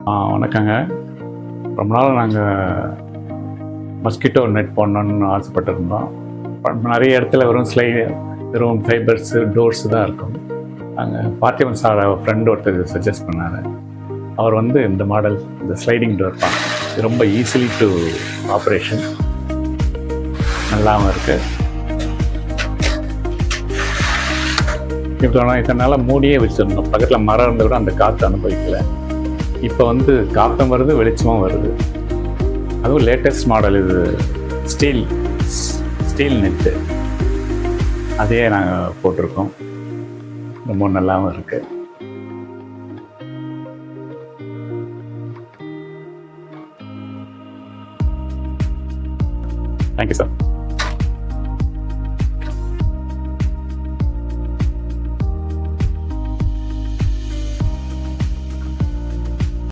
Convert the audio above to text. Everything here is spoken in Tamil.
வணக்கங்க. ரொம்ப நாள் நாங்கள் மஸ்கிட்டோ நெட் போடணுன்னு ஆசைப்பட்டிருந்தோம். நிறைய இடத்துல வெறும் ஃபைபர்ஸு, டோர்ஸு தான் இருக்கும். நாங்கள் பார்த்திபன் சார் ஃப்ரெண்டு ஒருத்தர் சஜஸ்ட் பண்ணார். அவர் இந்த மாடல், இந்த ஸ்லைடிங் டோர் தான். இது ரொம்ப ஈஸிலி டு ஆப்ரேஷன், நல்லாவும் இருக்குது. இப்போ இதனால் மூடியே வச்சுருந்தோம். பக்கத்தில் மரம் இருந்தால் கூட அந்த காற்று அனுபவிக்கலை. இப்போ காற்றும் வருது, வெளிச்சமும் வருது. அதுவும் லேட்டஸ்ட் மாடல். இது ஸ்டீல் நெட்டு, அதையே நாங்கள் போட்டிருக்கோம். ரொம்ப நல்லாவும் இருக்குது. Thank you sir.